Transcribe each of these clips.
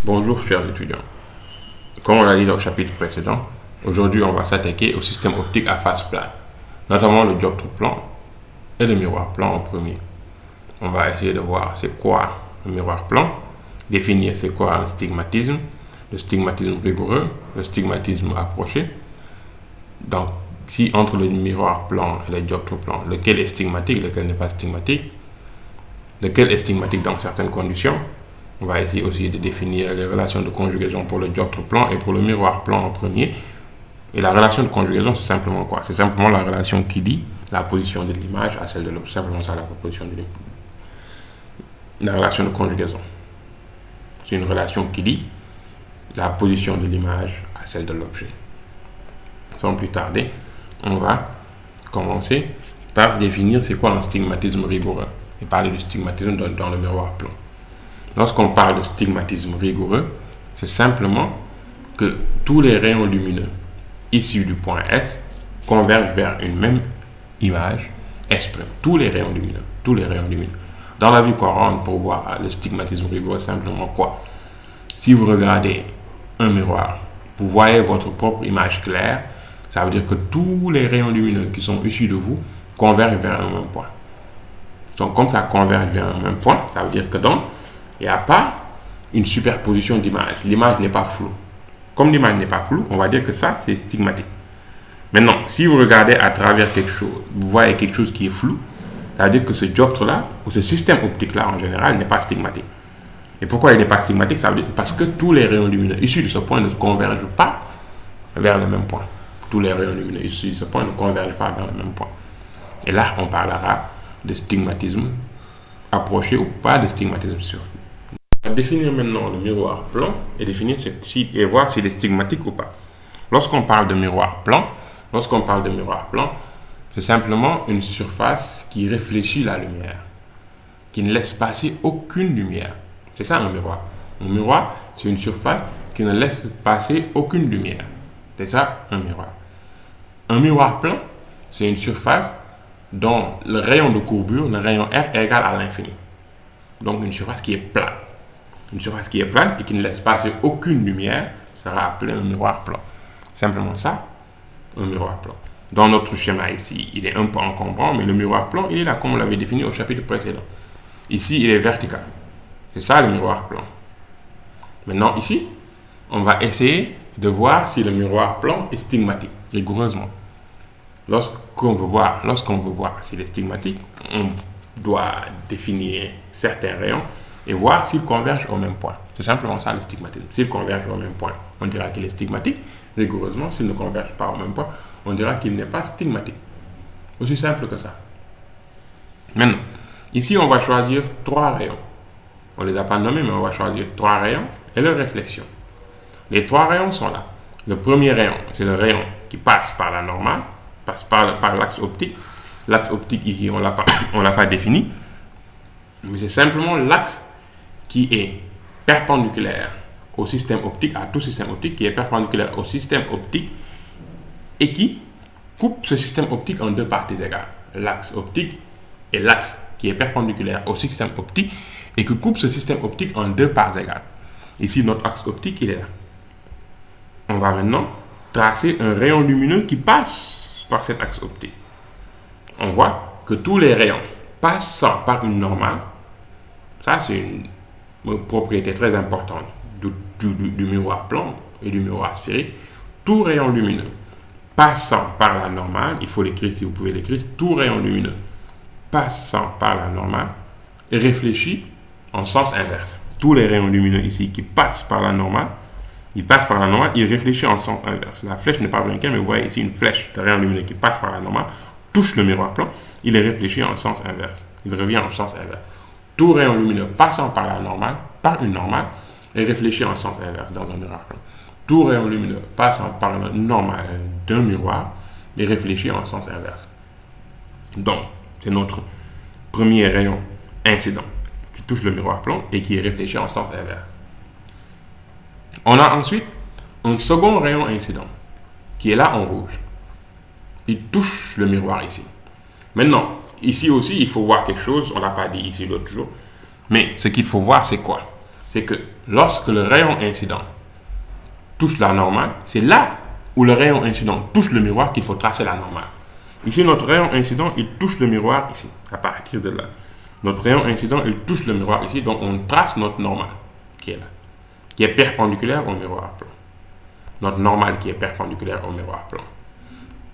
Bonjour chers étudiants. Comme on l'a dit dans le chapitre précédent, aujourd'hui on va s'attaquer au système optique à face plane, notamment le dioptre plan et le miroir plan en premier. On va essayer de voir c'est quoi le miroir plan, définir c'est quoi un stigmatisme, le stigmatisme rigoureux, le stigmatisme approché. Donc si entre le miroir plan et le dioptre plan, lequel est stigmatique, lequel n'est pas stigmatique, lequel est stigmatique dans certaines conditions. On va essayer aussi de définir les relations de conjugaison pour le dioptre plan et pour le miroir plan en premier. Et la relation de conjugaison, c'est simplement quoi? C'est simplement la relation qui lie la position de l'image à celle de l'objet. Simplement ça, la position de l'image. La relation de conjugaison. C'est une relation qui lie la position de l'image à celle de l'objet. Sans plus tarder, on va commencer par définir c'est quoi un stigmatisme rigoureux et parler du stigmatisme dans le miroir plan. Lorsqu'on parle de stigmatisme rigoureux, c'est simplement que tous les rayons lumineux issus du point S convergent vers une même image S'. Tous les rayons lumineux. Dans la vue courante, pour voir le stigmatisme rigoureux, simplement quoi? Si vous regardez un miroir, vous voyez votre propre image claire, ça veut dire que tous les rayons lumineux qui sont issus de vous convergent vers un même point. Donc, comme ça converge vers un même point, ça veut dire que donc, il n'y a pas une superposition d'images. L'image n'est pas floue. Comme l'image n'est pas floue, on va dire que ça, c'est stigmatique. Maintenant, si vous regardez à travers quelque chose, vous voyez quelque chose qui est flou, ça veut dire que ce dioptre-là, ou ce système optique-là en général, n'est pas stigmatique. Et pourquoi il n'est pas stigmatique? Ça veut dire parce que tous les rayons lumineux issus de ce point ne convergent pas vers le même point. Tous les rayons lumineux issus de ce point ne convergent pas vers le même point. Et là, on parlera de stigmatisme approché ou pas de stigmatisme sûr. On va définir maintenant le miroir plan et définir et voir s'il est stigmatique ou pas. Lorsqu'on parle de miroir plan, c'est simplement une surface qui réfléchit la lumière, qui ne laisse passer aucune lumière. C'est ça un miroir. Un miroir, c'est une surface qui ne laisse passer aucune lumière. C'est ça un miroir. Un miroir plan, c'est une surface dont le rayon de courbure, le rayon R, est égal à l'infini. Donc une surface qui est plane. Une surface qui est plane et qui ne laisse passer aucune lumière sera appelée un miroir plan. Simplement ça, un miroir plan. Dans notre schéma ici, il est un peu encombrant, mais le miroir plan, il est là comme on l'avait défini au chapitre précédent. Ici, il est vertical. C'est ça le miroir plan. Maintenant, ici, on va essayer de voir si le miroir plan est stigmatique, rigoureusement. Lorsqu'on veut voir s'il est stigmatique, on doit définir certains rayons et voir s'ils convergent au même point. C'est simplement ça le stigmatisme. S'ils convergent au même point, on dira qu'il est stigmatique. Rigoureusement, s'ils ne convergent pas au même point, on dira qu'il n'est pas stigmatique. Aussi simple que ça. Maintenant, ici, on va choisir 3 rayons. On ne les a pas nommés, mais on va choisir 3 rayons et leur réflexion. Les 3 rayons sont là. Le premier rayon, c'est le rayon qui passe par la normale, passe par l'axe optique. L'axe optique, ici, on ne l'a pas défini, mais c'est simplement l'axe qui est perpendiculaire au système optique, à tout système optique, qui est perpendiculaire au système optique et qui coupe ce système optique en 2 parties égales. L'axe optique et l'axe qui est perpendiculaire au système optique et qui coupe ce système optique en 2 parts égales. Ici, notre axe optique, il est là. On va maintenant tracer un rayon lumineux qui passe par cet axe optique. On voit que tous les rayons passant par une normale, ça c'est une propriété très importante du miroir plan et du miroir sphérique. Tout rayon lumineux passant par la normale, il faut l'écrire si vous pouvez l'écrire, tout rayon lumineux passant par la normale réfléchit en sens inverse. Tous les rayons lumineux ici qui passent par la normale, ils réfléchissent en sens inverse. La flèche n'est pas blinquée, mais vous voyez ici une flèche de rayon lumineux qui passe par la normale, touche le miroir plan, il est réfléchi en sens inverse. Il revient en sens inverse. Tout rayon lumineux passant par la normale, par une normale, est réfléchi en sens inverse dans un miroir plan. Tout rayon lumineux passant par la normale d'un miroir est réfléchi en sens inverse. Donc, c'est notre premier rayon incident qui touche le miroir plan et qui est réfléchi en sens inverse. On a ensuite un second rayon incident qui est là en rouge. Il touche le miroir ici. Maintenant, ici aussi, il faut voir quelque chose. On ne l'a pas dit ici l'autre jour. Mais ce qu'il faut voir, c'est quoi? c'est que lorsque le rayon incident touche la normale, c'est là où le rayon incident touche le miroir qu'il faut tracer la normale. Ici, notre rayon incident, il touche le miroir ici, à partir de là. Notre rayon incident, il touche le miroir ici, donc on trace notre normale qui est là, qui est perpendiculaire au miroir plan. Notre normale qui est perpendiculaire au miroir plan.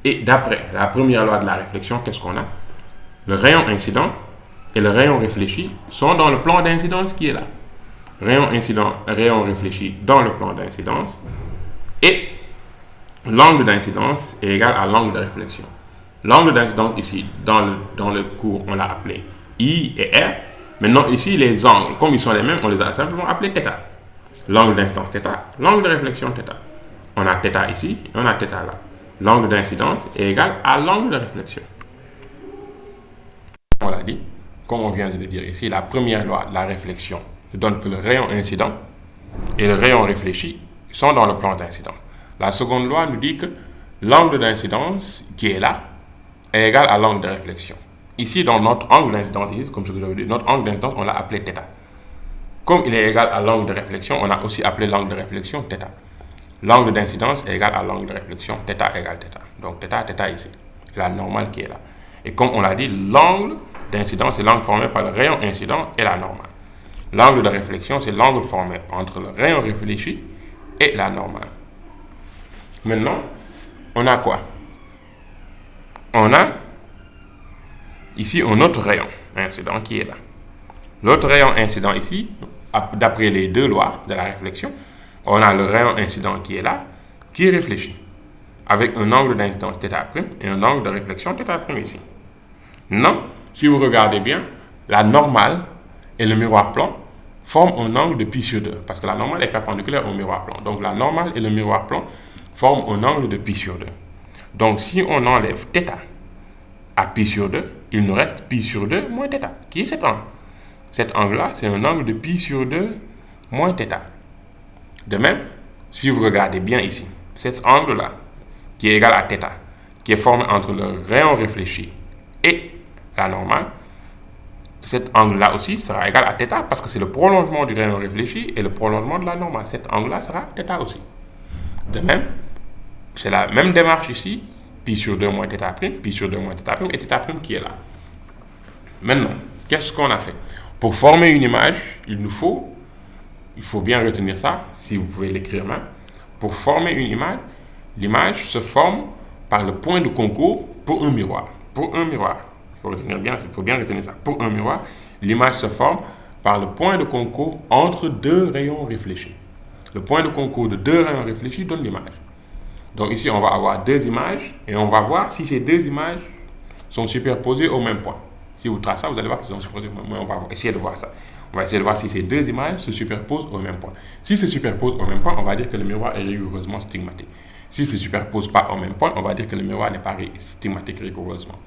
Et d'après la première loi de la réflexion, qu'est-ce qu'on a? Le rayon incident et le rayon réfléchi sont dans le plan d'incidence qui est là. Rayon incident, rayon réfléchi dans le plan d'incidence. Et l'angle d'incidence est égal à l'angle de réflexion. L'angle d'incidence ici, dans le cours, on l'a appelé I et R. Maintenant, ici, les angles, comme ils sont les mêmes, on les a simplement appelés θ. L'angle d'incidence θ, l'angle de réflexion θ. On a θ ici et on a θ là. L'angle d'incidence est égal à l'angle de réflexion. On l'a dit, comme on vient de le dire ici, la première loi de la réflexion donne que le rayon incident et le rayon réfléchi sont dans le plan d'incidence. La seconde loi nous dit que l'angle d'incidence qui est là est égal à l'angle de réflexion. Ici, dans notre angle d'incidence, comme ce que je veux dire, notre angle d'incidence, on l'a appelé θ. Comme il est égal à l'angle de réflexion, on a aussi appelé l'angle de réflexion θ. L'angle d'incidence est égal à l'angle de réflexion, θ égale θ. Donc θ ici, c'est la normale qui est là. Et comme on l'a dit, l'angle d'incidence, c'est l'angle formé par le rayon incident et la normale. L'angle de réflexion, c'est l'angle formé entre le rayon réfléchi et la normale. Maintenant, on a quoi? On a ici un autre rayon incident qui est là. L'autre rayon incident ici, d'après les deux lois de la réflexion, on a le rayon incident qui est là, qui réfléchit, avec un angle d'incidence θ' et un angle de réflexion θ' ici. Non, si vous regardez bien, la normale et le miroir plan forment un angle de pi sur 2, parce que la normale est perpendiculaire au miroir plan. Donc la normale et le miroir plan forment un angle de pi sur 2. Donc si on enlève θ à pi sur 2, il nous reste pi sur 2 moins θ, qui est cet angle. Cet angle-là, c'est un angle de pi sur 2 moins θ. De même, si vous regardez bien ici, cet angle-là, qui est égal à θ, qui est formé entre le rayon réfléchi et la normale, cet angle-là aussi sera égal à θ parce que c'est le prolongement du rayon réfléchi et le prolongement de la normale. Cet angle-là sera θ aussi. De même, c'est la même démarche ici, pi sur 2 moins θ', pi sur 2 moins θ' et θ' qui est là. Maintenant, qu'est-ce qu'on a fait? Pour former une image, il faut bien retenir ça, si vous pouvez l'écrire même. Pour former une image, l'image se forme par le point de concours pour un miroir. Pour un miroir, il faut bien retenir ça. Pour un miroir, l'image se forme par le point de concours entre deux rayons réfléchis. Le point de concours de deux rayons réfléchis donne l'image. Donc ici, on va avoir deux images et on va voir si ces deux images sont superposées au même point. Si vous tracez ça, vous allez voir qu'ils sont superposées au même point. On va essayer de voir ça. On va essayer de voir si ces deux images se superposent au même point. Si se superposent au même point, on va dire que le miroir est rigoureusement stigmatique. Si se superpose pas au même point, on va dire que le miroir n'est pas stigmatique rigoureusement.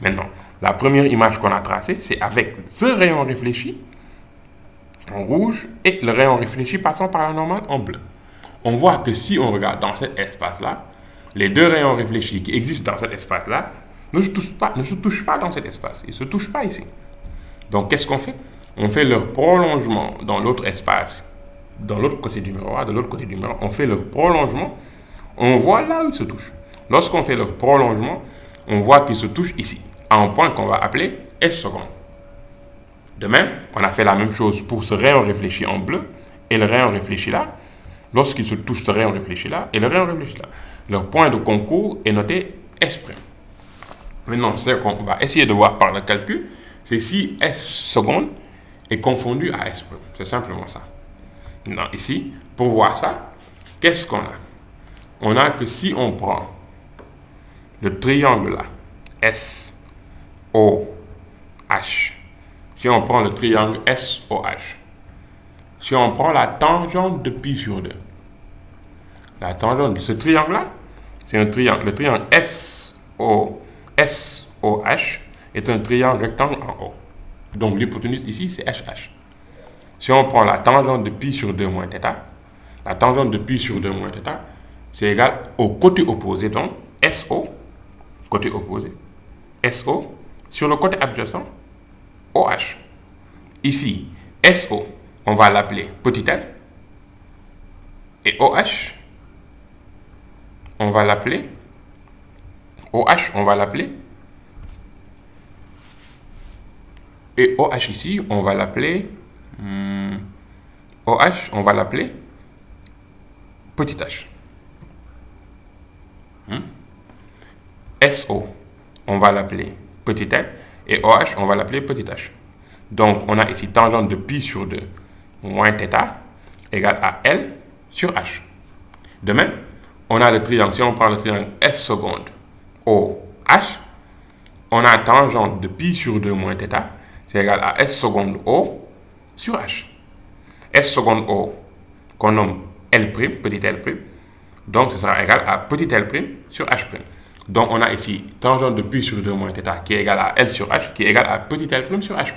Maintenant, la première image qu'on a tracée, c'est avec ce rayon réfléchi en rouge et le rayon réfléchi passant par la normale en bleu. On voit que si on regarde dans cet espace-là, les deux rayons réfléchis qui existent dans cet espace-là ne se touchent pas dans cet espace. Ils ne se touchent pas ici. Donc, qu'est-ce qu'on fait? On fait leur prolongement dans l'autre espace, dans l'autre côté du miroir, de l'autre côté du miroir. On fait leur prolongement, on voit là où ils se touchent. Lorsqu'on fait leur prolongement, on voit qu'ils se touchent ici, à un point qu'on va appeler S seconde. De même, on a fait la même chose pour ce rayon réfléchi en bleu et le rayon réfléchi là. Lorsqu'ils se touchent ce rayon réfléchi là et le rayon réfléchi là, leur point de concours est noté S'. Maintenant, ce qu'on va essayer de voir par le calcul, c'est si S seconde est confondu à S'. C'est simplement ça. Maintenant, ici, pour voir ça, qu'est-ce qu'on a? On a que si on prend le triangle là, S, O, H, si on prend le triangle S, O, H, si on prend la tangente de pi sur 2, la tangente de ce triangle-là, c'est un triangle. Le triangle SOH est un triangle rectangle en haut. Donc l'hypoténuse ici, c'est HH. Si on prend la tangente de pi sur 2 moins θ, la tangente de pi sur 2 moins θ, c'est égal au côté opposé, donc SO, côté opposé, SO, sur le côté adjacent, OH. Ici, SO, on va l'appeler petit l. Et OH, on va l'appeler OH, on va l'appeler. Et OH ici, on va l'appeler OH, on va l'appeler petit h. SO, on va l'appeler petit l. Et OH, on va l'appeler petit h. Donc, on a ici tangente de pi sur 2 moins θ égale à L sur H. De même, on a le triangle, si on prend le triangle S seconde OH, on a tangente de pi sur 2 moins θ, c'est égal à S seconde O sur H. S seconde O, qu'on nomme L', petit L', donc ce sera égal à petit L' sur H'. Donc on a ici tangente de pi sur 2 moins θ qui est égal à L sur H, qui est égal à petit L' sur H'.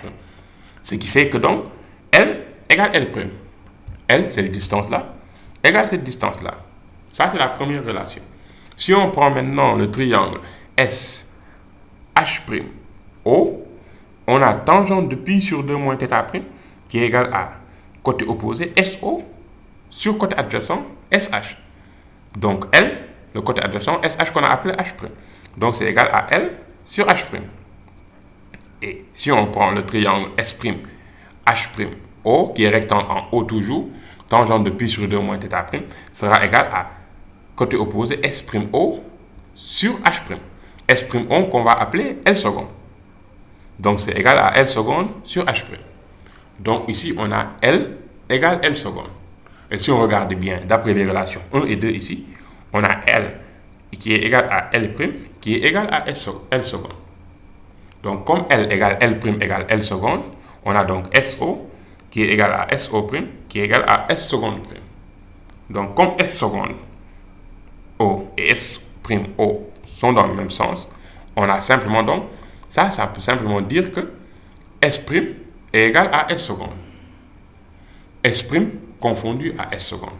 Ce qui fait que donc L égale L'. L, c'est cette distance-là, égale cette distance-là. Ça, c'est la première relation. Si on prend maintenant le triangle S, H', O, on a tangente de pi sur 2 moins θ' qui est égal à côté opposé SO sur côté adjacent SH. Donc L, le côté adjacent SH qu'on a appelé H'. Donc c'est égal à L sur H'. Et si on prend le triangle S', H', O, qui est rectangle en O toujours, tangente de pi sur 2 moins θ' sera égal à côté opposé S', sur H'. S', qu'on va appeler L seconde. Donc c'est égal à L seconde sur H'. Donc ici on a L égale L seconde. Et si on regarde bien, d'après les relations 1 et 2 ici, on a L qui est égal à L', qui est égal à L seconde. Donc comme L égale L' égale L seconde, on a donc SO qui est égal à SO', qui est égal à S seconde'. Donc comme S seconde O et S' O sont dans le même sens, on a simplement donc, ça peut simplement dire que S' est égal à S seconde. S' confondu à S seconde.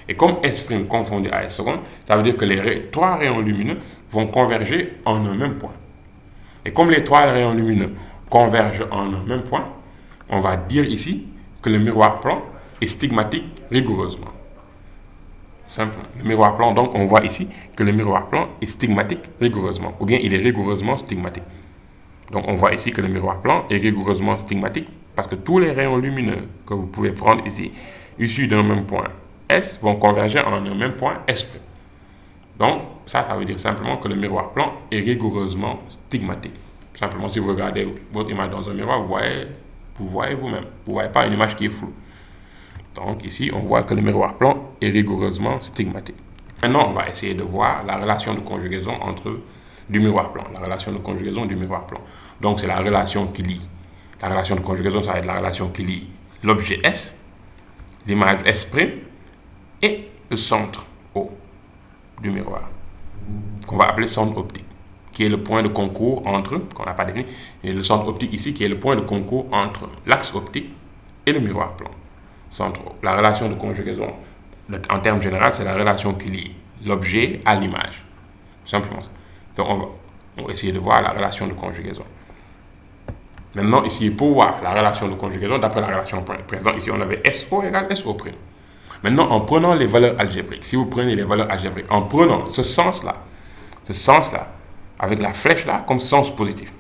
Et comme S' confondu à S seconde, ça veut dire que les trois rayons lumineux vont converger en un même point. Et comme les trois rayons lumineux convergent en un même point, on va dire ici que le miroir plan est stigmatique rigoureusement. Simplement. Le miroir plan, donc on voit ici que le miroir plan est stigmatique rigoureusement, ou bien il est rigoureusement stigmatique. Donc on voit ici que le miroir plan est rigoureusement stigmatique parce que tous les rayons lumineux que vous pouvez prendre ici, issus d'un même point S, vont converger en un même point S'. Donc ça veut dire simplement que le miroir plan est rigoureusement stigmatique. Simplement, si vous regardez votre image dans un miroir, vous voyez vous-même. Vous ne voyez pas une image qui est floue. Donc ici, on voit que le miroir plan est rigoureusement stigmatique. Maintenant, on va essayer de voir la relation de conjugaison du miroir plan. La relation de conjugaison du miroir plan. Donc c'est la relation qui lie. La relation de conjugaison, ça va être la relation qui lie l'objet S, l'image S', et le centre O du miroir, qu'on va appeler centre optique, qui est le point de concours entre, qu'on n'a pas défini, et le centre optique ici, qui est le point de concours entre l'axe optique et le miroir plan. La relation de conjugaison, en termes généraux, c'est la relation qui lie l'objet à l'image. Simplement ça. Donc on va essayer de voir la relation de conjugaison. Maintenant, ici, pour voir la relation de conjugaison, d'après la relation précédente, ici, on avait SO égale SO'. Maintenant, en prenant les valeurs algébriques, si vous prenez les valeurs algébriques, en prenant ce sens-là, avec la flèche là, comme sens positif.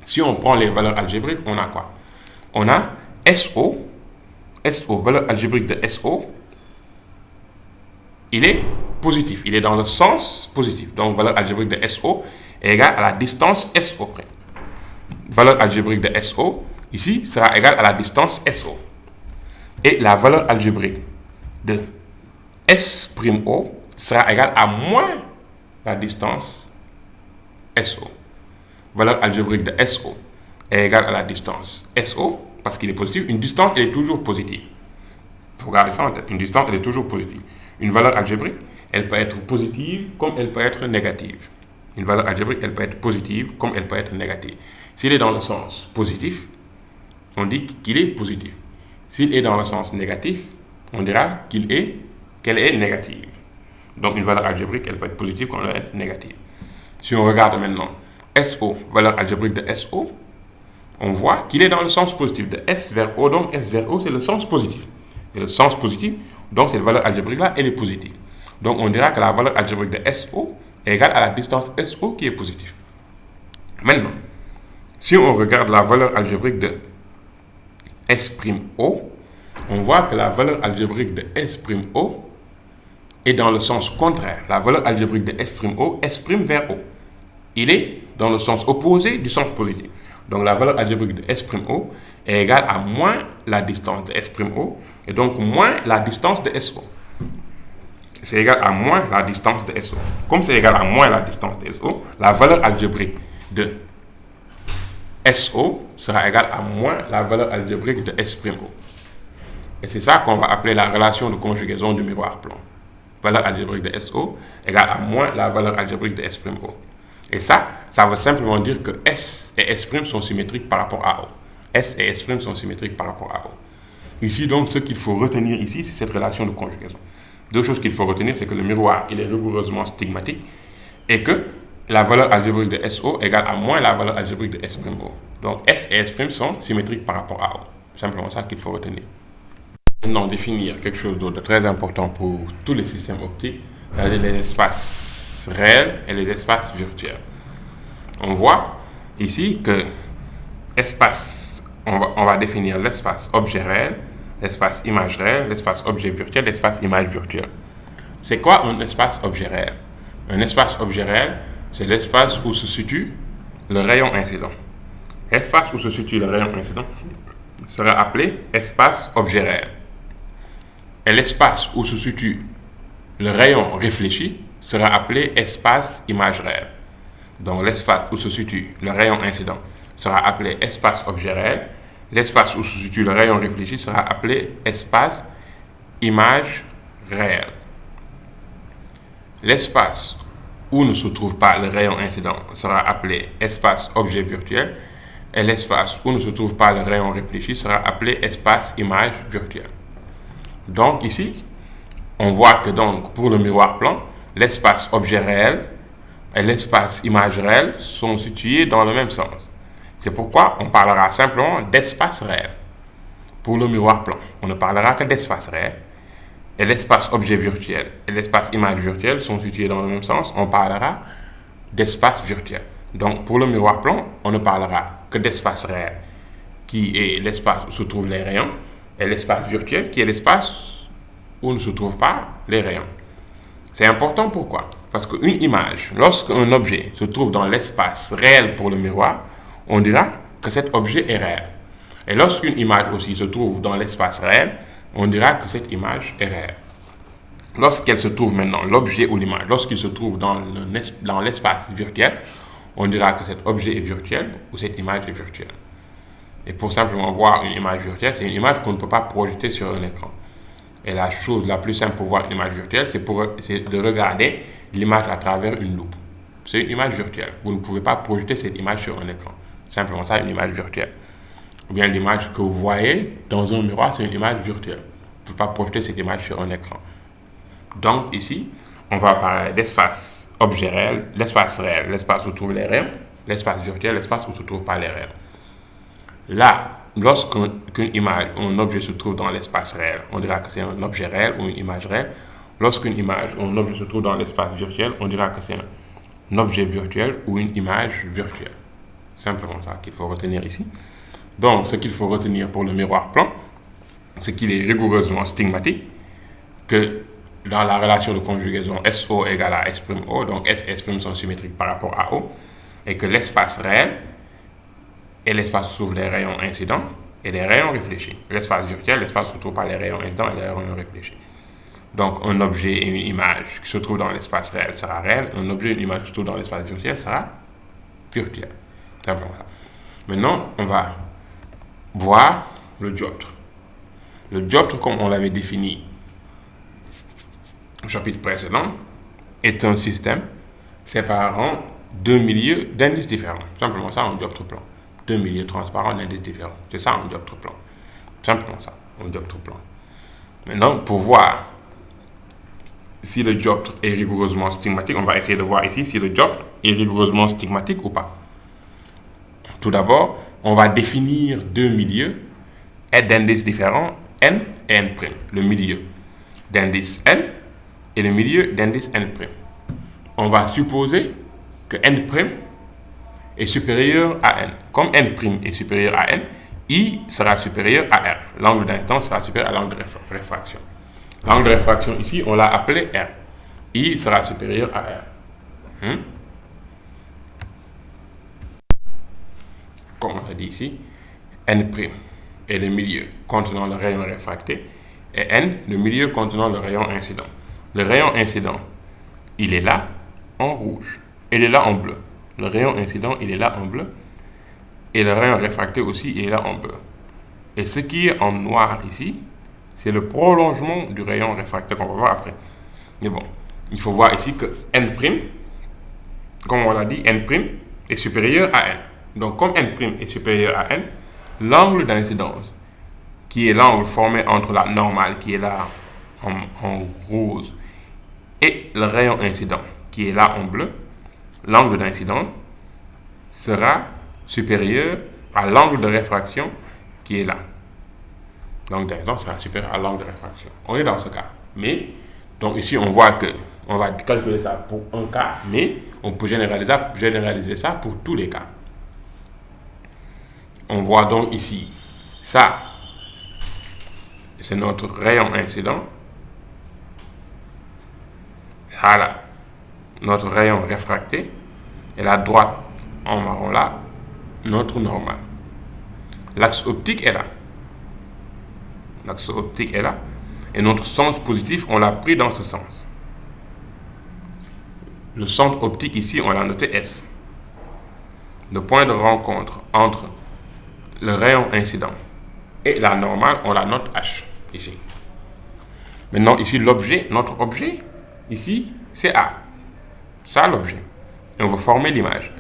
Si on prend les valeurs algébriques, on a quoi? On a SO, valeur algébrique de SO, il est positif, il est dans le sens positif. Donc, valeur algébrique de SO est égale à la distance SO'. Valeur algébrique de SO, ici, sera égale à la distance SO. Et la valeur algébrique de S''O sera égale à moins la distance SO. Valeur algébrique de SO est égale à la distance SO, parce qu'il est positif. Une distance, elle est toujours positive. Il faut garder ça en tête. Une distance, elle est toujours positive. Une valeur algébrique, elle peut être positive comme elle peut être négative. Une valeur algébrique, elle peut être positive comme elle peut être négative. S'il est dans le sens positif, on dit qu'il est positif. S'il est dans le sens négatif, on dira qu'elle est négative. Donc une valeur algébrique, elle peut être positive comme elle peut être négative. Si on regarde maintenant SO, valeur algébrique de SO, on voit qu'il est dans le sens positif. De S vers O, donc S vers O, c'est le sens positif. Et le sens positif, donc cette valeur algébrique-là, elle est positive. Donc on dira que la valeur algébrique de SO est égale à la distance SO qui est positive. Maintenant, si on regarde la valeur algébrique de S'O, on voit que la valeur algébrique de S'O est dans le sens contraire. La valeur algébrique de S'O, S' vers O. Il est dans le sens opposé du sens positif. Donc la valeur algébrique de S'O est égale à moins la distance de S'O et donc moins la distance de SO. C'est égal à moins la distance de SO. Comme c'est égal à moins la distance de SO, la valeur algébrique de SO sera égale à moins la valeur algébrique de S'O. Et c'est ça qu'on va appeler la relation de conjugaison du miroir plan. Valeur algébrique de SO égale à moins la valeur algébrique de S'O. Et ça veut simplement dire que S et S' sont symétriques par rapport à O. S et S' sont symétriques par rapport à O. Ici, donc, ce qu'il faut retenir ici, c'est cette relation de conjugaison. Deux choses qu'il faut retenir, c'est que le miroir, il est rigoureusement stigmatique et que la valeur algébrique de SO égale à moins la valeur algébrique de S'O. Donc, S et S' sont symétriques par rapport à O. C'est simplement ça qu'il faut retenir. Maintenant, définir quelque chose d'autre de très important pour tous les systèmes optiques, c'est-à-dire les espaces réels et les espaces virtuels. On voit ici que on va définir l'espace objet réel, l'espace image réelle, l'espace objet virtuel, l'espace image virtuelle. C'est quoi un espace objet réel? Un espace objet réel, c'est l'espace où se situe le rayon incident. L'espace où se situe le rayon incident sera appelé espace objet réel. Et l'espace où se situe le rayon réfléchi sera appelé espace image réelle. Donc l'espace où se situe le rayon incident sera appelé espace objet réel. L'espace où se situe le rayon réfléchi sera appelé espace image réelle. L'espace où ne se trouve pas le rayon incident sera appelé espace objet virtuel. Et l'espace où ne se trouve pas le rayon réfléchi sera appelé espace image virtuelle. Donc ici, on voit que donc pour le miroir plan, l'espace objet réel et l'espace image réelle sont situés dans le même sens. C'est pourquoi on parlera simplement d'espace réel. Pour le miroir plan, on ne parlera que d'espace réel. Et l'espace objet virtuel et l'espace image virtuelle sont situés dans le même sens. On parlera d'espace virtuel. Donc pour le miroir plan, on ne parlera que d'espace réel, qui est l'espace où se trouvent les rayons, et l'espace virtuel, qui est l'espace où ne se trouvent pas les rayons. C'est important, pourquoi? Parce qu'une image, lorsqu'un objet se trouve dans l'espace réel pour le miroir, on dira que cet objet est réel. Et lorsqu'une image aussi se trouve dans l'espace réel, on dira que cette image est réelle. Lorsqu'elle se trouve maintenant, l'objet ou l'image, lorsqu'il se trouve dans l'espace virtuel, on dira que cet objet est virtuel ou cette image est virtuelle. Et pour simplement voir une image virtuelle, c'est une image qu'on ne peut pas projeter sur un écran. Et la chose la plus simple pour voir une image virtuelle, c'est de regarder l'image à travers une loupe. C'est une image virtuelle. Vous ne pouvez pas projeter cette image sur un écran. Simplement ça, une image virtuelle. Ou bien l'image que vous voyez dans un miroir, c'est une image virtuelle. Vous ne pouvez pas projeter cette image sur un écran. Donc ici, on va parler d'espace objet réel, l'espace réel, l'espace où se trouvent les rayons, l'espace virtuel, l'espace où ne se trouvent pas les rayons. Là, lorsqu'une image ou un objet se trouve dans l'espace réel, on dira que c'est un objet réel ou une image réelle. Lorsqu'une image ou un objet se trouve dans l'espace virtuel, on dira que c'est un objet virtuel ou une image virtuelle. Simplement ça qu'il faut retenir ici. Donc, ce qu'il faut retenir pour le miroir plan, c'est qu'il est rigoureusement stigmatique, que dans la relation de conjugaison SO égale à S'O, donc S et S' sont symétriques par rapport à O, et que l'espace réel est l'espace où se trouvent les rayons incidents et les rayons réfléchis. L'espace virtuel, l'espace où se trouvent pas les rayons incidents et les rayons réfléchis. Donc, un objet et une image qui se trouvent dans l'espace réel sera réel, un objet et une image qui se trouvent dans l'espace virtuel sera virtuel. Simplement ça. Maintenant, on va voir le dioptre. Le dioptre, comme on l'avait défini au chapitre précédent, est un système séparant deux milieux d'indices différents. Simplement ça, un dioptre plan. Deux milieux transparents d'indices différents. C'est ça, un dioptre plan. Simplement ça, un dioptre plan. Maintenant, pour voir si le dioptre est rigoureusement stigmatique, on va essayer de voir ici si le dioptre est rigoureusement stigmatique ou pas. Tout d'abord, on va définir deux milieux d'indices différents, n et n'. Le milieu d'indice n et le milieu d'indice n'. On va supposer que n' est supérieur à n. Comme n' est supérieur à n, I sera supérieur à R. L'angle d'incidence sera supérieur à l'angle de réfraction. L'angle de réfraction ici, on l'a appelé R. I sera supérieur à R. Comme on a dit ici, n' est le milieu contenant le rayon réfracté et n, le milieu contenant le rayon incident. Le rayon incident, il est là en rouge, il est là en bleu. Le rayon incident, il est là en bleu. Et le rayon réfracté aussi, il est là en bleu. Et ce qui est en noir ici, c'est le prolongement du rayon réfracté qu'on va voir après. Mais bon, il faut voir ici que n', comme on l'a dit, n' est supérieur à n. Donc, comme n' est supérieur à n, l'angle d'incidence, qui est l'angle formé entre la normale, qui est là en rose, et le rayon incident, qui est là en bleu, l'angle d'incidence sera supérieur à l'angle de réfraction qui est là. L'angle d'incidence sera supérieur à l'angle de réfraction. On est dans ce cas. Mais, donc ici, on voit que on va calculer ça pour un cas, mais on peut généraliser ça pour tous les cas. On voit donc ici, ça, c'est notre rayon incident. Voilà, notre rayon réfracté. Et la droite en marron là, notre normal. L'axe optique est là. L'axe optique est là. Et notre sens positif, on l'a pris dans ce sens. Le centre optique ici, on l'a noté S. Le point de rencontre entre le rayon incident et la normale, on la note H ici. Maintenant, ici, l'objet, notre objet, ici, c'est A. Ça, l'objet. Et on va former l'image.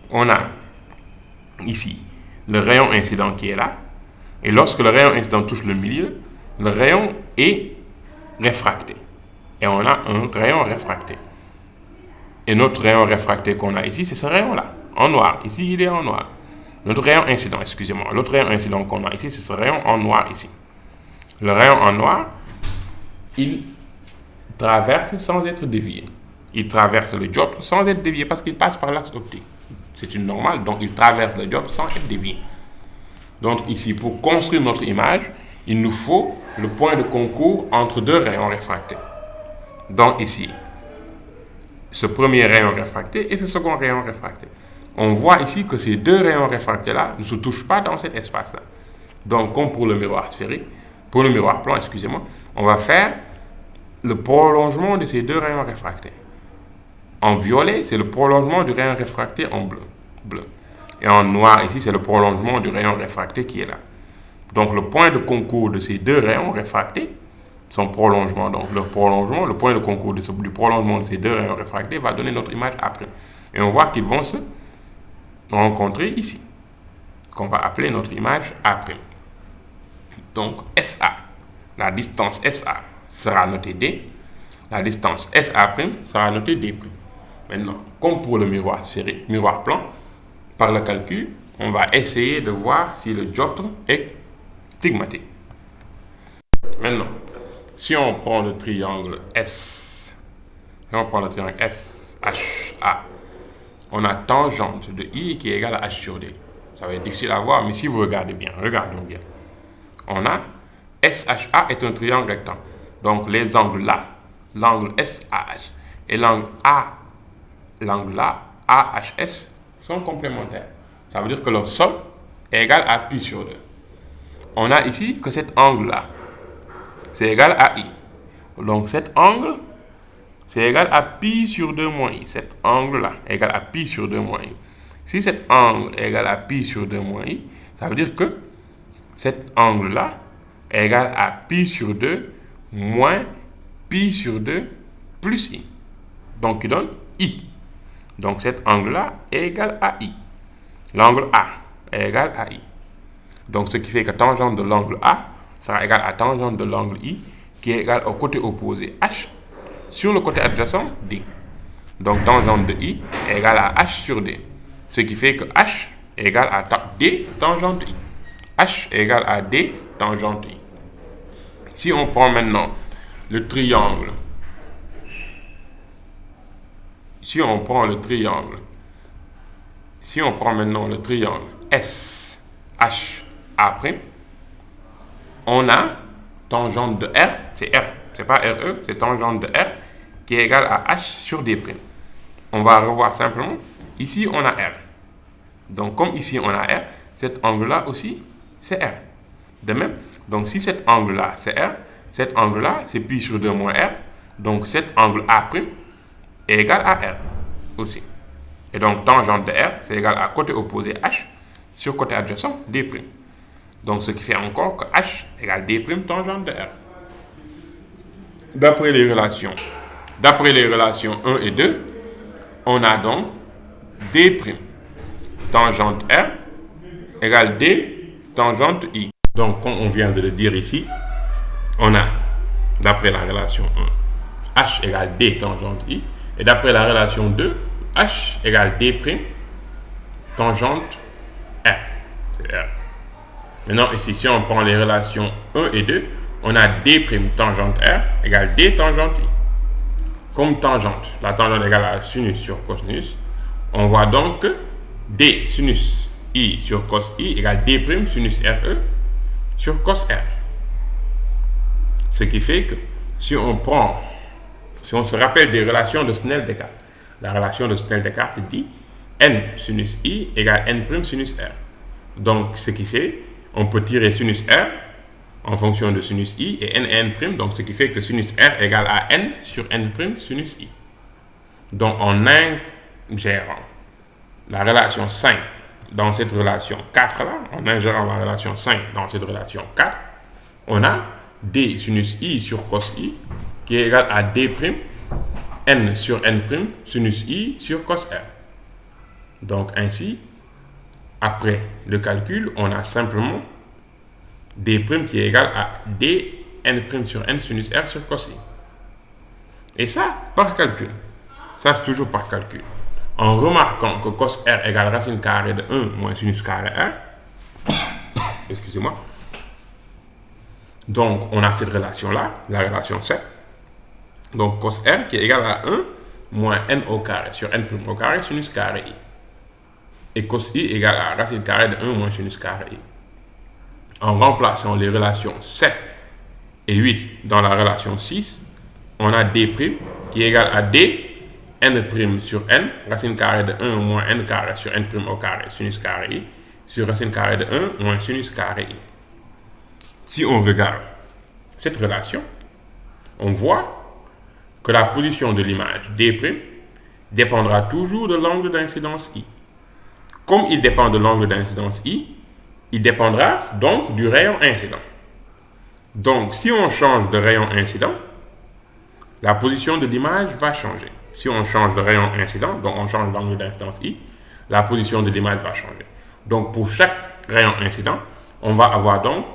On a ici le rayon incident qui est là. Et lorsque le rayon incident touche le milieu, le rayon est réfracté. Et on a un rayon réfracté. Et notre rayon réfracté qu'on a ici, c'est ce rayon-là, en noir. Ici, il est en noir. Notre rayon incident, excusez-moi. L'autre rayon incident qu'on a ici, c'est ce rayon en noir ici. Le rayon en noir, il traverse sans être dévié. Il traverse le dioptre sans être dévié parce qu'il passe par l'axe optique. C'est une normale, donc il traverse le dioptre sans être dévié. Donc ici, pour construire notre image, il nous faut le point de concours entre deux rayons réfractés. Donc ici, ce premier rayon réfracté et ce second rayon réfracté. On voit ici que ces deux rayons réfractés-là ne se touchent pas dans cet espace-là. Donc, comme pour le miroir sphérique, pour le miroir plan, excusez-moi, on va faire le prolongement de ces deux rayons réfractés. En violet, c'est le prolongement du rayon réfracté en bleu. Et en noir, ici, c'est le prolongement du rayon réfracté qui est là. Donc, le point de concours de ces deux rayons réfractés, son prolongement, donc le point de concours du prolongement de ces deux rayons réfractés va donner notre image après. Et on voit qu'ils vont se rencontrer ici, qu'on va appeler notre image A'. Donc, SA, la distance SA sera notée D, la distance SA' sera notée D'. Maintenant, comme pour le miroir sphérique, miroir plan, par le calcul, on va essayer de voir si le dioptre est stigmatique. Maintenant, si on prend le triangle SHA, on a tangente de I qui est égale à H sur D. Ça va être difficile à voir, mais si vous regardez bien, regardons bien. On a SHA est un triangle rectangle. Donc les angles là, l'angle SAH et l'angle là, AHS, sont complémentaires. Ça veut dire que leur somme est égal à pi sur 2. On a ici que cet angle-là, c'est égal à I. Donc cet angle, c'est égal à pi sur 2 moins I. Cet angle-là est égal à pi sur 2 moins I. Si cet angle est égal à pi sur 2 moins I, ça veut dire que cet angle-là est égal à pi sur 2 moins pi sur 2 plus I. Donc, il donne I. Donc, cet angle-là est égal à I. L'angle A est égal à I. Donc, ce qui fait que tangente de l'angle A sera égal à tangente de l'angle I, qui est égal au côté opposé H, sur le côté adjacent D. Donc, tangente de I est égale à H sur D. Ce qui fait que H est égal à D tangente I. H est égal à D tangente I. Si on prend maintenant le triangle, si on prend maintenant le triangle S, H, A', on a tangente de R, c'est R, c'est pas RE, c'est tangente de R qui est égale à H sur D'. On va revoir simplement, ici on a R. Donc comme ici on a R, cet angle-là aussi c'est R. De même, donc si cet angle-là c'est R, cet angle-là c'est pi sur 2 moins R, donc cet angle A' est égal à R aussi. Et donc tangente de R c'est égal à côté opposé H sur côté adjacent D'. Donc ce qui fait encore que H égale D' tangente de R. D'après les relations 1 et 2, on a donc D' tangente R égale D tangente I. Donc, comme on vient de le dire ici, on a, d'après la relation 1, H égale D tangente I. Et d'après la relation 2, H égale D' tangente R. C'est R. Maintenant, ici, si on prend les relations 1 et 2, on a D' tangente R égale D tangente I. Comme tangente, la tangente égale à sinus sur cosinus, on voit donc que D sinus I sur cos I égale D' sinus RE sur cos R. Ce qui fait que si on se rappelle des relations de Snell-Descartes, la relation de Snell-Descartes dit N sinus I égale N' sinus R. Donc, ce qui fait, on peut tirer sinus R en fonction de sinus I et N et N', donc ce qui fait que sinus R égale à N sur N' sinus I. Donc, en ingérant la relation 5 dans cette relation 4 là, en ingérant la relation 5 dans cette relation 4, on a D sinus I sur cos I qui est égal à D' N sur N' sinus I sur cos R. Donc ainsi, après le calcul, on a simplement D' qui est égal à D N' sur N sinus R sur cos I. Et ça, par calcul. Ça, c'est toujours par calcul. En remarquant que cos R égale racine carrée de 1 moins sinus carré R. Excusez-moi. Donc, on a cette relation-là, la relation 7. Donc, cos R qui est égal à 1 moins N au carré sur N' au carré sinus carré I. Et cos I égale à racine carrée de 1 moins sinus carré I. En remplaçant les relations 7 et 8 dans la relation 6, on a D' qui est égal à D N' sur N, racine carrée de 1 moins N carré sur N' au carré sinus carré I, sur racine carrée de 1 moins sinus carré I. Si on regarde cette relation, on voit que la position de l'image D' dépendra toujours de l'angle d'incidence I. Comme il dépend de l'angle d'incidence I, il dépendra donc du rayon incident. Donc, si on change de rayon incident, la position de l'image va changer. Si on change de rayon incident, donc on change l'angle d'incidence I, la position de l'image va changer. Donc, pour chaque rayon incident, on va avoir donc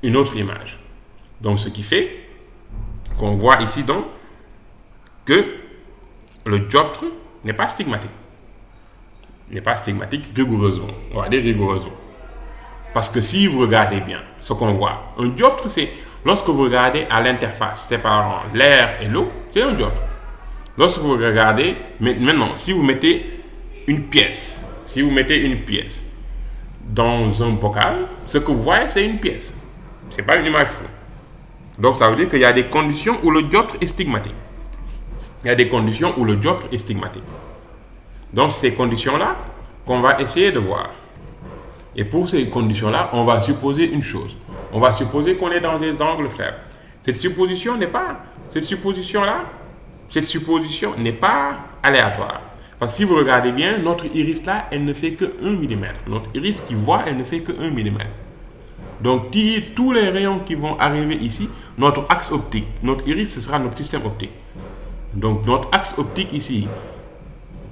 une autre image. Donc, ce qui fait qu'on voit ici donc que le dioptre n'est pas stigmatique. N'est pas stigmatique rigoureusement. On va dire rigoureusement. Parce que si vous regardez bien ce qu'on voit, un dioptre, c'est lorsque vous regardez à l'interface séparant l'air et l'eau, c'est un dioptre. Lorsque vous regardez, maintenant, si vous mettez une pièce dans un bocal, ce que vous voyez, c'est une pièce. Ce n'est pas une image floue. Donc, ça veut dire qu'il y a des conditions où le dioptre est stigmatique. Il y a des conditions où le dioptre est stigmatique. Donc, ces conditions-là qu'on va essayer de voir. Et pour ces conditions-là, on va supposer une chose. On va supposer qu'on est dans des angles faibles. Cette supposition n'est pas aléatoire. Parce que si vous regardez bien, notre iris là, elle ne fait que 1 mm. Notre iris qui voit, elle ne fait que 1 mm. Donc, tous les rayons qui vont arriver ici, notre axe optique, notre iris, ce sera notre système optique. Donc, notre axe optique ici,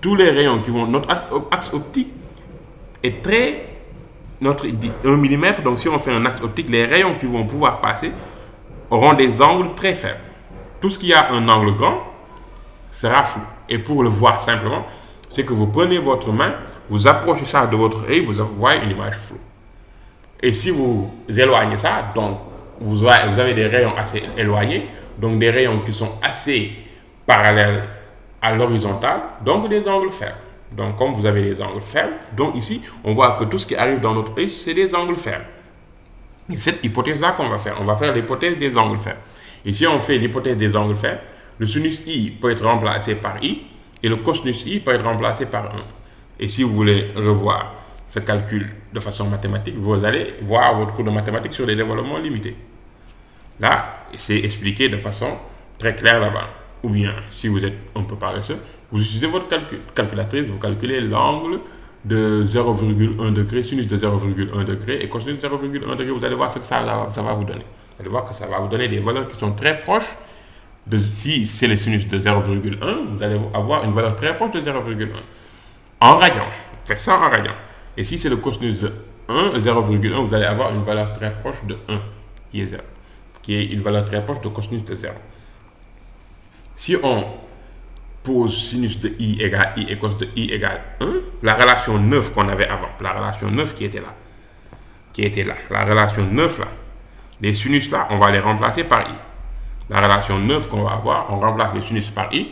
tous les rayons qui vont, notre axe optique est notre 1 mm, donc si on fait un axe optique, les rayons qui vont pouvoir passer auront des angles très faibles. Tout ce qui a un angle grand sera flou. Et pour le voir simplement, c'est que vous prenez votre main, vous approchez ça de votre œil, vous voyez une image floue. Et si vous éloignez ça, donc vous avez des rayons assez éloignés, donc des rayons qui sont assez parallèles à l'horizontale, donc des angles fermes. Donc comme vous avez des angles fermes, donc ici, on voit que tout ce qui arrive dans notre œil, c'est des angles fermes. Et cette hypothèse-là qu'on va faire l'hypothèse des angles fermes. Et si on fait l'hypothèse des angles fermes, le sinus I peut être remplacé par I, et le cosinus I peut être remplacé par 1. Et si vous voulez revoir ce calcul de façon mathématique, vous allez voir votre cours de mathématiques sur les développements limités. Là, c'est expliqué de façon très claire là-bas. Ou bien, si vous êtes un peu paresseux, vous utilisez votre calculatrice, vous calculez l'angle de 0,1 degré, sinus de 0,1 degré et cosinus de 0,1 degré. Vous allez voir ce que ça va vous donner. Vous allez voir que ça va vous donner des valeurs qui sont très proches. Si c'est le sinus de 0,1, vous allez avoir une valeur très proche de 0,1. En radian, faites ça en radian. Et si c'est le cosinus de 0,1, vous allez avoir une valeur très proche de 1, qui est 0, qui est une valeur très proche de cosinus de 0. Si on pose sinus de I égale I et cos de I égale 1, la relation 9 qu'on avait avant, la relation 9 qui était là, la relation 9 là, les sinus là, on va les remplacer par I. La relation 9 qu'on va avoir, on remplace les sinus par I.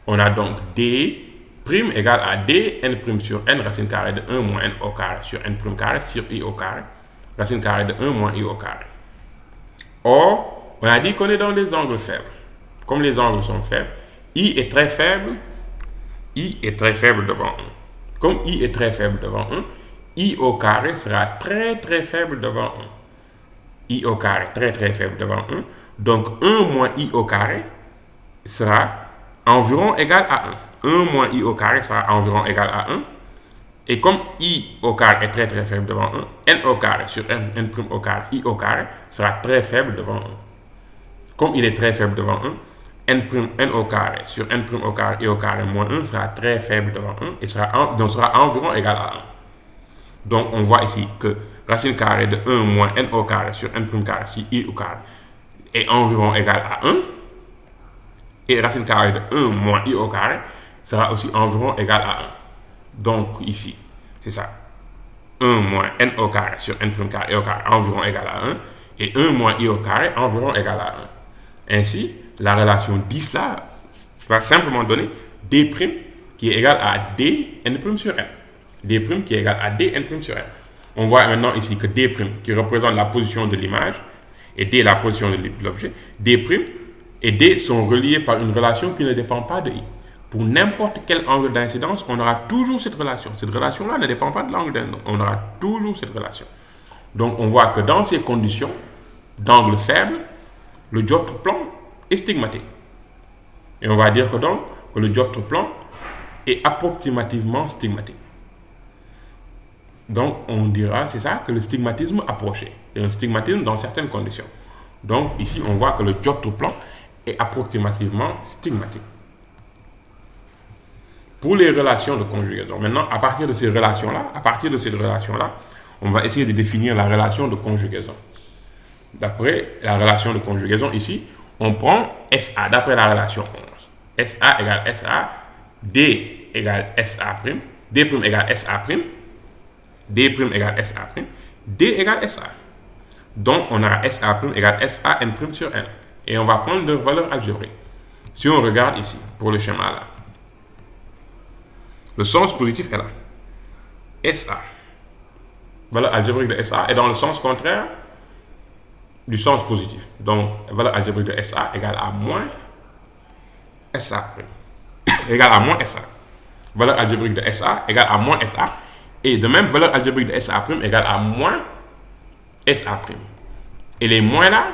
On a donc D' égale à D, n' sur n, racine carrée de 1 moins n au carré sur n' carré sur I au carré, racine carrée de 1 moins I au carré. Or, on a dit qu'on est dans des angles faibles. Comme les angles sont faibles, I est très faible devant 1. Comme I est très faible devant 1, I au carré sera très très faible devant 1. I au carré très très faible devant 1. Donc 1 moins I au carré sera environ égal à 1. 1 moins I au carré sera environ égal à 1. Et comme I au carré est très très faible devant 1, N au carré sur N' au carré, I au carré sera très faible devant 1. Comme il est très faible devant 1, N au carré sur N' au carré, I au carré moins 1 sera très faible devant 1 et sera environ égal à 1. Donc on voit ici que racine carrée de 1 moins N au carré sur N' carré sur I au carré est environ égal à 1. Et racine carrée de 1 moins I au carré sera aussi environ égal à 1. Donc ici, c'est ça. 1 moins N au carré sur N' carré I au carré environ égal à 1. Et 1 moins I au carré environ égal à 1. Ainsi, la relation 10 là va simplement donner D' qui est égal à D n' sur n. D' qui est égal à D n' sur n. On voit maintenant ici que D' qui représente la position de l'image et D la position de l'objet, D' et D sont reliés par une relation qui ne dépend pas de I. Pour n'importe quel angle d'incidence, on aura toujours cette relation. Cette relation-là ne dépend pas de l'angle d'incidence. On aura toujours cette relation. Donc on voit que dans ces conditions d'angle faible, le dioptre plan est stigmatique. Et on va dire que donc que le dioptre plan est approximativement stigmatique. Donc on dira, c'est ça, que le stigmatisme approché. Et un stigmatisme dans certaines conditions. Donc ici on voit que le dioptre plan est approximativement stigmatique. Pour les relations de conjugaison, maintenant à partir de ces relations-là, on va essayer de définir la relation de conjugaison. D'après la relation de conjugaison ici, on prend SA d'après la relation 11. SA égale SA, D égale SA', D' égale SA', D' égale SA', D égale SA. Donc on a SA' égale SA n' sur n. Et on va prendre leur valeur algébrique. Si on regarde ici, pour le schéma là, le sens positif est là. SA, valeur algébrique de SA, est dans le sens contraire du sens positif. Donc, valeur algébrique de SA égale à moins SA'. Égale à moins SA. Valeur algébrique de SA égale à moins SA. Et de même, valeur algébrique de SA' égale à moins SA'. Et les moins là,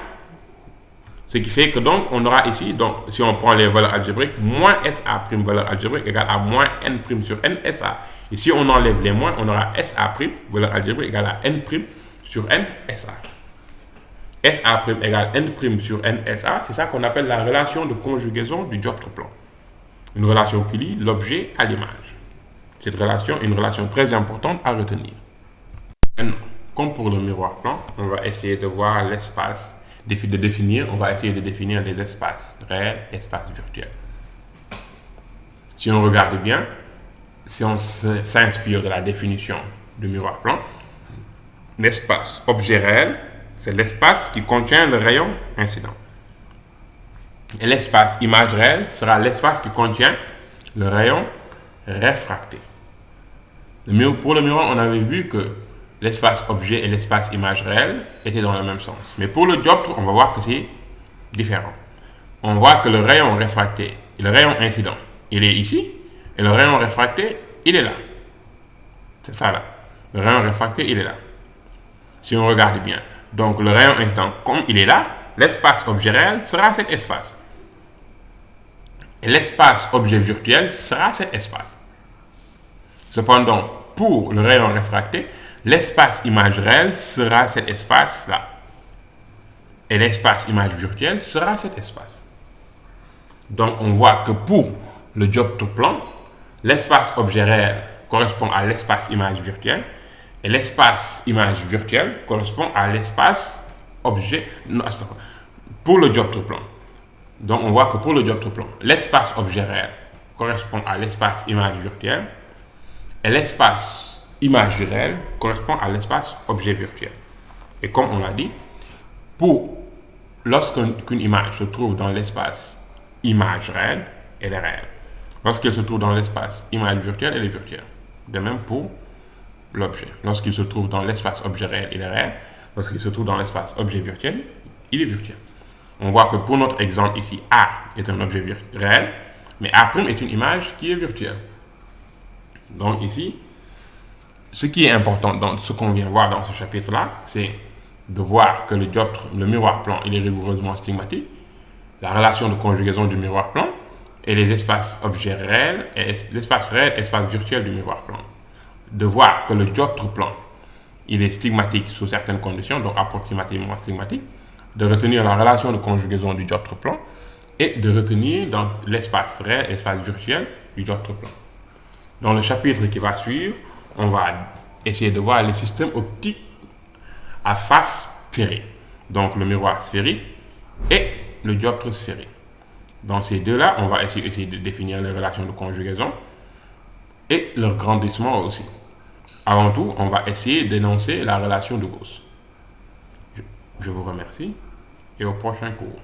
ce qui fait que donc, on aura ici, donc, si on prend les valeurs algébriques, moins SA' valeur algébrique égale à moins N' sur N SA. Et si on enlève les moins, on aura SA', valeur algébrique égale à N' sur N SA. SA' égale N' sur N SA, c'est ça qu'on appelle la relation de conjugaison du dioptre plan. Une relation qui lie l'objet à l'image. Cette relation est une relation très importante à retenir. Maintenant, comme pour le miroir plan, on va essayer de voir l'espace, on va essayer de définir les espaces réels et espaces virtuels. Si on regarde bien, si on s'inspire de la définition du miroir plan, l'espace objet réel, c'est l'espace qui contient le rayon incident. Et l'espace image réelle sera l'espace qui contient le rayon réfracté. Pour le miroir, on avait vu que l'espace objet et l'espace image réelle étaient dans le même sens. Mais pour le dioptre, on va voir que c'est différent. On voit que le rayon réfracté et le rayon incident, il est ici, et le rayon réfracté, il est là. C'est ça là. Le rayon réfracté, il est là. Si on regarde bien. Donc le rayon incident, comme il est là, l'espace objet réel sera cet espace. Et l'espace objet virtuel sera cet espace. Cependant, pour le rayon réfracté, l'espace image réelle sera cet espace-là. Et l'espace image virtuelle sera cet espace. Donc on voit que pour le dioptre plan, l'espace objet réel correspond à l'espace image virtuelle et l'espace image virtuelle correspond à l'espace objet. Non, pour le dioptre plan. Donc on voit que pour le dioptre plan, l'espace objet réel correspond à l'espace image virtuelle et l'espace image réelle correspond à l'espace objet virtuel. Et comme on l'a dit, lorsqu'une image se trouve dans l'espace image réelle, elle est réelle. Lorsqu'elle se trouve dans l'espace image virtuelle, elle est virtuelle. De même pour l'objet. Lorsqu'il se trouve dans l'espace objet réel, il est réel. Lorsqu'il se trouve dans l'espace objet virtuel, il est virtuel. On voit que pour notre exemple ici, A est un objet réel, mais A' est une image qui est virtuelle. Donc ici, ce qui est important dans ce qu'on vient voir dans ce chapitre-là, c'est de voir que le dioptre, le miroir plan, il est rigoureusement stigmatique, la relation de conjugaison du miroir plan, et les espaces objets réels, et l'espace réel, espace virtuel du miroir plan. De voir que le dioptre plan, il est stigmatique sous certaines conditions, donc approximativement stigmatique, de retenir la relation de conjugaison du dioptre plan, et de retenir dans l'espace réel, espace virtuel du dioptre plan. Dans le chapitre qui va suivre, on va essayer de voir les systèmes optiques à face sphérique. Donc le miroir sphérique et le dioptre sphérique. Dans ces deux-là, on va essayer de définir les relations de conjugaison et leur grandissement aussi. Avant tout, on va essayer d'énoncer la relation de Gauss. Je vous remercie et au prochain cours.